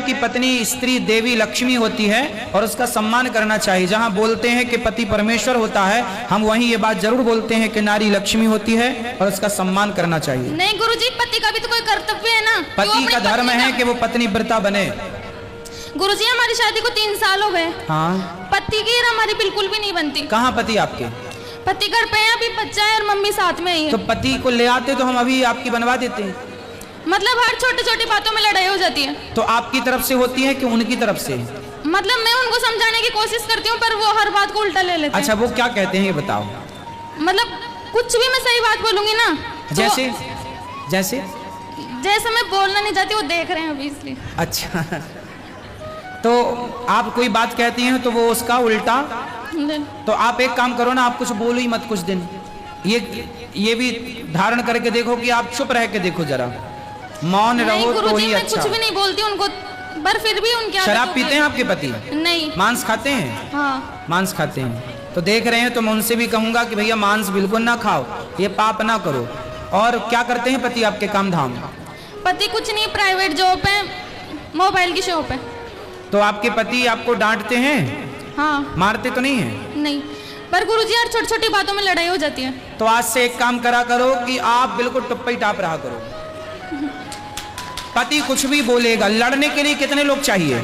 कि पत्नी स्त्री देवी लक्ष्मी होती है और उसका सम्मान करना चाहिए। जहां बोलते हैं कि पति परमेश्वर होता है, हम वहीं ये बात जरूर बोलते हैं कि नारी लक्ष्मी होती है और उसका सम्मान करना चाहिए। नहीं गुरुजी, पति का भी तो कोई कर्तव्य है ना। पति का धर्म है कि वो पत्नी व्रता बने। गुरुजी हमारी शादी को 3 साल हो गए। हाँ, पति की हमारी बिल्कुल भी नहीं बनती। कहाँ पति आपके? पति घर पे है, अभी बच्चा है और मम्मी साथ में ही है। तो पति को ले आते तो हम अभी आपकी बनवा देते हैं। मतलब हर छोटी छोटी बातों में लड़ाई हो जाती है। तो आपकी तरफ से होती है कि उनकी तरफ से? मतलब मैं उनको समझाने की कोशिश करती हूँ पर वो हर बात को उल्टा ले लेते हैं। अच्छा, वो क्या कहते हैं ये बताओ। मतलब कुछ भी मैं सही बात बोलूंगी ना, जैसे जैसे जैसे मैं बोलना नहीं चाहती, वो देख रहे हैं अभी इसलिए। अच्छा, तो आप कोई बात कहती हैं तो वो उसका उल्टा। तो आप एक काम करो ना, आप कुछ बोलो ही मत कुछ दिन। ये भी धारण करके देखो कि आप चुप रह के देखो, जरा मौन रहो तो ही अच्छा। कुछ भी नहीं बोलती उनको, पर फिर भी उनके शराब पीते हैं आपके पति? नहीं। मांस खाते हैं? हाँ, मांस खाते हैं। तो देख रहे हैं, तो मैं उनसे भी कहूंगा कि भैया मांस बिल्कुल ना खाओ, ये पाप ना करो। और क्या करते हैं पति आपके काम धाम? पति कुछ नहीं, प्राइवेट जॉब है, मोबाइल की शॉप है। तो आपके पति आपको डांटते हैं? हाँ। मारते तो नहीं है? नहीं, पर गुरुजी हर छोटी छोटी बातों में लड़ाई हो जाती है। तो आज से एक काम करा करो कि आप बिल्कुल टुप्पा ही टाप रहा करो। पति कुछ भी बोलेगा, लड़ने के लिए कितने लोग चाहिए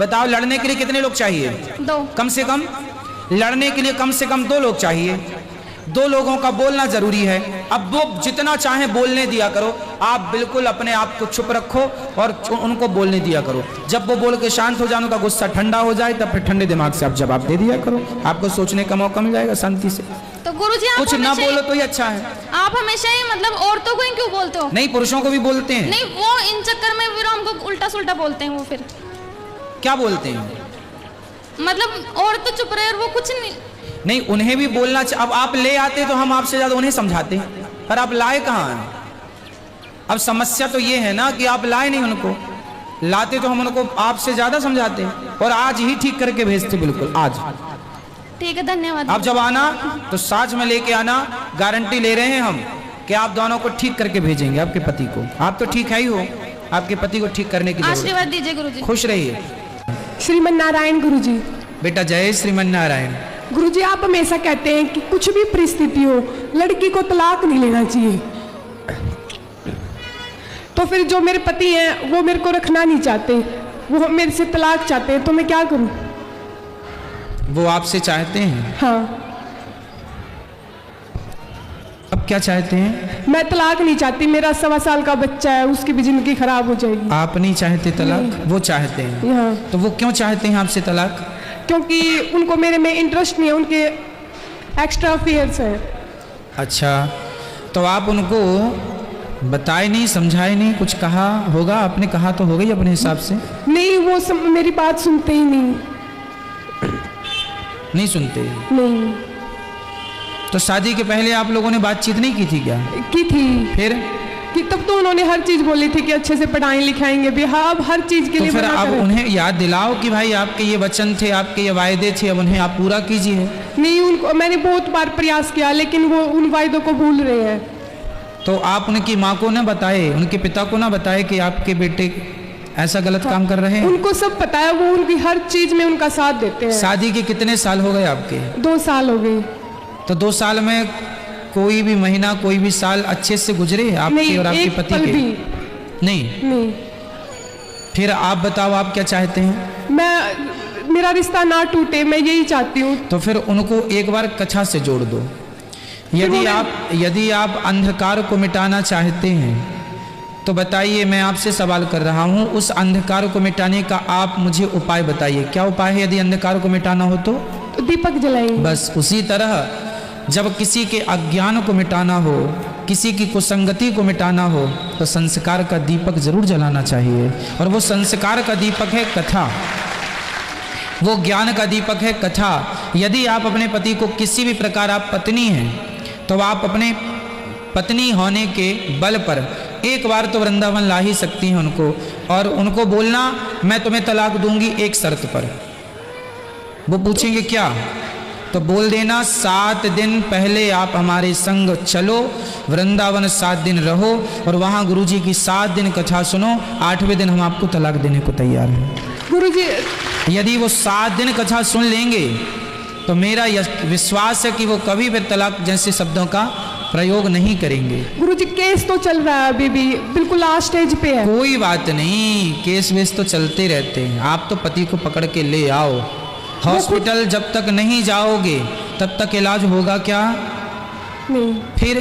बताओ? लड़ने के लिए कितने लोग चाहिए? 2। कम से कम लड़ने के लिए कम से कम 2 लोग चाहिए। 2 लोगों का बोलना जरूरी है। अब वो जितना चाहे बोलने दिया करो, आप बिल्कुल अपने आप को चुप रखो और उनको बोलने दिया करो। जब वो बोल के शांत हो जाए, उनका गुस्सा ठंडा हो जाए, तब फिर ठंडे दिमाग से आप जवाब दे दिया करो। आपको सोचने का मौका मिल जाएगा शांति से। तो गुरुजी आप कुछ ना बोलो तो ही अच्छा है। आप हमेशा ही मतलब औरतों को ही क्यों बोलते हो? नहीं, पुरुषों को भी बोलते हैं। नहीं, वो इन चक्कर में फिर हमको उल्टा सुल्टा बोलते हैं। वो फिर क्या बोलते हैं? मतलब औरत तो चुप रहे और वो कुछ नहीं, उन्हें भी बोलना। अब आप ले आते तो हम आपसे ज्यादा उन्हें समझाते, पर आप लाए कहाँ हैं? अब समस्या तो ये है ना कि आप लाए नहीं उनको। लाते तो हम उनको आपसे ज्यादा समझाते और आज ही ठीक करके भेजते, बिल्कुल आज। ठीक है, धन्यवाद। आप जब आना तो साथ में लेके आना, गारंटी ले रहे हैं हम कि आप दोनों को ठीक करके भेजेंगे आपके पति को। आप तो ठीक है ही हो, आपके पति को ठीक करने की आशीर्वाद दीजिए गुरुजी। खुश रहिए। श्रीमन नारायण गुरुजी। बेटा जय श्रीमन नारायण। गुरुजी आप हमेशा कहते हैं कि कुछ भी परिस्थिति हो, लड़की को तलाक नहीं लेना चाहिए। तो फिर जो मेरे पति हैं वो मेरे को रखना नहीं चाहते, वो मेरे से तलाक चाहते हैं, तो मैं क्या करूं? वो आपसे चाहते हैं? हाँ। अब क्या चाहते हैं? मैं तलाक नहीं चाहती, मेरा 1.25 साल का बच्चा है, उसकी भी जिंदगी खराब हो जाएगी। आप नहीं चाहते तलाक? वो चाहते हैं। हाँ। तो वो क्यों चाहते हैं आपसे तलाक? क्योंकि उनको मेरे में इंटरेस्ट नहीं है, उनके एक्स्ट्रा अफेयर्स हैं। अच्छा, तो आप उनको बताए नहीं, समझाए नहीं, कुछ कहा होगा? आपने कहा तो होगा ही अपने हिसाब से। नहीं, वो मेरी बात सुनते ही नहीं। नहीं सुनते? नहीं। तो शादी के पहले आप लोगों ने बातचीत नहीं की थी क्या? की थी। फिर कि तब तो उन्होंने हर चीज बोली थी कि अच्छे से पढ़ाई लिखाएंगे भी। हाँ, अब हर चीज के तो लिए फिर अब उन्हें याद दिलाओ कि भाई आपके ये वचन थे, आपके ये वायदे थे, अब उन्हें आप पूरा कीजिए। नहीं, उनको मैंने बहुत बार प्रयास किया, लेकिन वो उन वायदों को भूल रहे हैं। तो आप उनकी माँ को ना बताए, उनके पिता को ना बताए कि आपके बेटे ऐसा गलत काम कर रहे हैं? उनको सब पता है, वो उनकी हर चीज में उनका साथ देते हैं। शादी के कितने साल हो गए आपके? 2 साल हो गए। तो 2 साल में कोई भी महीना, कोई भी साल अच्छे से गुजरे आपके और आपके पति के? नहीं। फिर आप बताओ, आप क्या चाहते हैं? मेरा रिश्ता ना टूटे, मैं यही चाहती हूँ। तो फिर उनको एक बार कथा से जोड़ दो। यदि आप अंधकार को मिटाना चाहते हैं तो बताइए, मैं आपसे सवाल कर रहा हूँ, उस अंधकार को मिटाने का आप मुझे उपाय बताइए। क्या उपाय है? यदि अंधकार को मिटाना हो तो दीपक जलाएंगे। बस उसी तरह जब किसी के अज्ञान को मिटाना हो, किसी की कुसंगति को मिटाना हो, तो संस्कार का दीपक जरूर जलाना चाहिए। और वो संस्कार का दीपक है कथा, वो ज्ञान का दीपक है कथा। यदि आप अपने पति को किसी भी प्रकार, आप पत्नी हैं तो आप अपने पत्नी होने के बल पर एक बार तो वृंदावन ला ही सकती हैं उनको, और उनको बोलना मैं तुम्हें तलाक दूंगी एक शर्त पर। वो पूछेंगे क्या? तो बोल देना 7 दिन पहले आप हमारे संग चलो, वृंदावन 7 दिन रहो और वहाँ गुरुजी की 7 दिन कथा सुनो, 8वें दिन हम आपको तलाक देने को तैयार हैं। गुरुजी यदि वो 7 दिन कथा सुन लेंगे तो मेरा विश्वास है कि वो कभी भी तलाक जैसे शब्दों का प्रयोग नहीं करेंगे। गुरुजी केस तो चल रहा है अभी भी, बिल्कुल लास्ट स्टेज पे है। कोई बात नहीं, केस वेस तो चलते रहते हैं। आप तो पति को पकड़ के ले आओ, हॉस्पिटल जब तक नहीं जाओगे तब तक इलाज होगा क्या? नहीं। फिर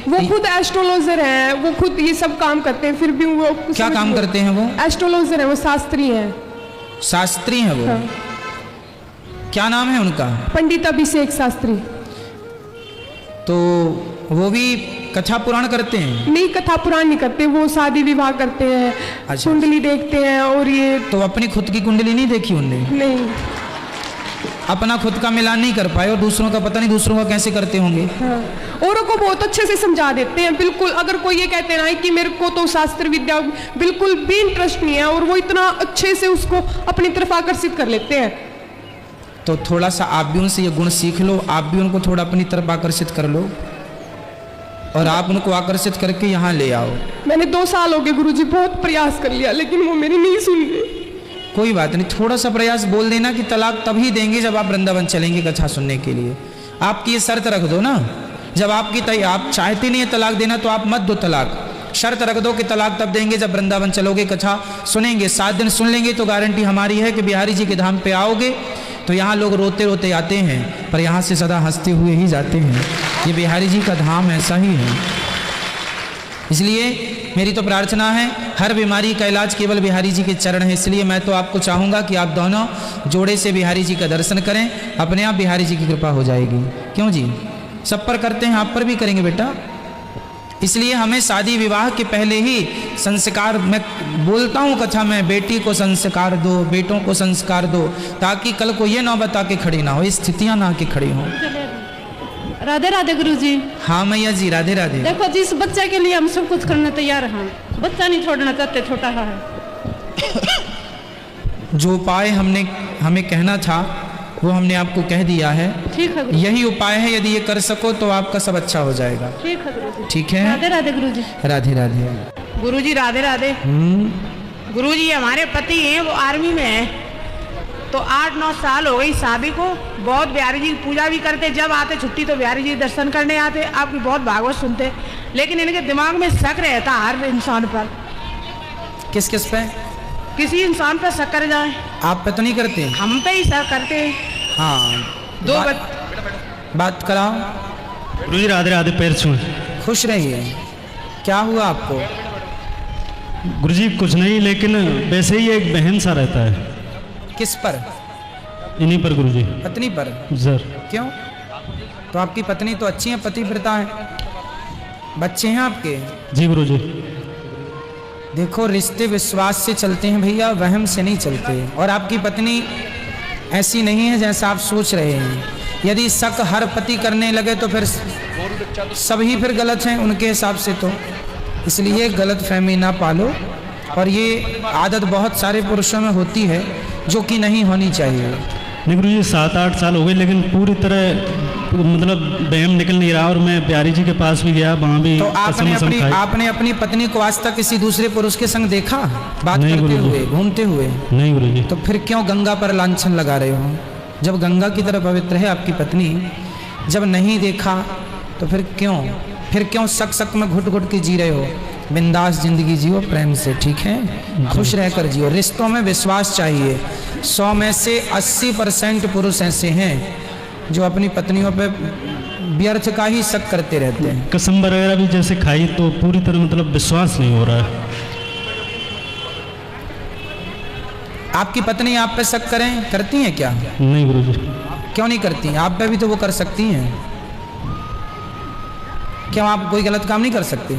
वो खुद एस्ट्रोलॉजर हैं, वो खुद ये सब काम करते हैं, फिर भी वो क्या काम करते हैं? वो एस्ट्रोलॉजर हैं, वो शास्त्री हैं। शास्त्री हैं वो? हाँ। क्या नाम है उनका? पंडित अभिषेक शास्त्री। तो वो भी कथा पुराण करते हैं? नहीं, कथा पुराण नहीं करते, वो शादी विवाह करते हैं। अच्छा। कुंडली देखते हैं और ये तो अपनी खुद की कुंडली नहीं देखी उनने? नहीं। अपना खुद का मिलान नहीं कर पाए और दूसरों का पता नहीं दूसरों का कैसे करते होंगे। हाँ। औरों को बहुत अच्छे से समझा देते हैं बिल्कुल। अगर कोई ये कहते ना कि मेरे को तो शास्त्र विद्या बिल्कुल भी इंटरेस्ट नहीं है, और वो इतना अच्छे से उसको अपनी तरफ आकर्षित कर लेते हैं। तो थोड़ा सा आप भी उनसे ये गुण सीख लो, आप भी उनको थोड़ा अपनी तरफ आकर्षित कर लो और आप उनको आकर्षित करके यहाँ ले आओ। मैंने 2 साल हो गए गुरुजी, बहुत प्रयास कर लिया लेकिन वो मेरी नहीं सुन रहे। कोई बात नहीं, थोड़ा सा प्रयास बोल देना कि तलाक तभी देंगे जब आप वृंदावन चलेंगे कथा सुनने के लिए। आपकी ये शर्त रख दो ना, जब आपकी आप चाहते नहीं है तलाक देना तो आप मत दो तलाक। शर्त रख दो कि तलाक तब देंगे जब वृंदावन चलोगे, कथा सुनेंगे, 7 दिन सुन लेंगे तो गारंटी हमारी है कि बिहारी जी के धाम पे आओगे तो यहाँ लोग रोते रोते आते हैं पर यहाँ से सदा हंसते हुए ही जाते हैं। ये बिहारी जी का धाम ऐसा ही है। इसलिए मेरी तो प्रार्थना है, हर बीमारी का इलाज केवल बिहारी जी के चरण है। इसलिए मैं तो आपको चाहूँगा कि आप दोनों जोड़े से बिहारी जी का दर्शन करें, अपने आप बिहारी जी की कृपा हो जाएगी। क्यों जी? सब पर करते हैं, आप पर भी करेंगे बेटा। इसलिए हमें शादी विवाह के पहले ही संस्कार, मैं बोलता हूँ कथा में, बेटी को संस्कार दो, बेटों को संस्कार दो, ताकि कल को ये ना बता के खड़ी ना हो, स्थितियाँ ना के खड़ी हों। राधे राधे गुरुजी। हाँ मैया जी, राधे राधे। देखो जिस बच्चे के लिए हम सब कुछ करने तैयार हैं, बच्चा नहीं छोड़ना चाहते, छोटा है। जो उपाय हमें कहना था वो हमने आपको कह दिया है। ठीक है गुरुजी। यही उपाय है, यदि ये कर सको तो आपका सब अच्छा हो जाएगा। ठीक है गुरुजी। ठीक है, राधे राधे गुरुजी। राधे राधे। गुरुजी राधे राधे। गुरुजी हमारे पति हैं, वो आर्मी में हैं, तो 8-9 साल हो गई शादी को। बहुत बिहारी जी की पूजा भी करते, जब आते छुट्टी तो बिहारी जी दर्शन करने आते, आपकी बहुत भागवत सुनते, लेकिन इनके दिमाग में शक रहता हर इंसान पर। किस किस पे? किसी इंसान पर शक कर जाए। आप पे तो नहीं करते? हम पे ही शक करते हैं। हाँ, दो बात कराओ। गुरुजी राधे राधे, पैर छूए। खुश रहिए। क्या हुआ आपको? गुरुजी कुछ नहीं, लेकिन वैसे ही एक बहन सा रहता है। किस पर? इन्हीं पर गुरुजी। पत्नी पर? सर। क्यों? तो आपकी पत्नी तो अच्छी है, पतिव्रता है, बच्चे हैं आपके? जी गुरुजी। देखो, रिश्ते विश्वास से चलते हैं भैया, वहम से नहीं चलते। और आपकी पत्नी ऐसी नहीं है जैसा आप सोच रहे हैं। यदि शक हर पति करने लगे तो फिर सभी फिर गलत हैं उनके हिसाब से। तो इसलिए गलत फहमी ना पालो, और ये आदत बहुत सारे पुरुषों में होती है जो कि नहीं होनी चाहिए। नहीं गुरुजी, 7-8 साल हो गए, लेकिन पूरी तरह मतलब बहम निकल नहीं रहा। और मैं बिहारी जी के पास भी गया, वहाँ भी तो आपने अपनी पत्नी को आज तक किसी दूसरे पुरुष के संग देखा, बात करते हुए, घूमते हुए? नहीं गुरुजी। तो फिर क्यों गंगा पर लांछन लगा रहे हो? जब गंगा की तरह पवित्र है आपकी पत्नी, जब नहीं देखा तो फिर क्यों शक में घुट घुट के जी रहे हो? बिंदास जिंदगी जियो, प्रेम से, ठीक है? खुश रहकर जियो। रिश्तों में विश्वास चाहिए। 100 में से 80% पुरुष ऐसे हैं जो अपनी पत्नियों पे व्यर्थ का ही शक करते रहते हैं। कसम वगैरह भी जैसे खाई तो पूरी तरह मतलब विश्वास नहीं हो रहा है। आपकी पत्नी आप पे शक करती हैं क्या? नहीं गुरुजी। क्यों नहीं करती? आप पे भी तो वो कर सकती हैं। क्यों आप कोई गलत काम नहीं कर सकते?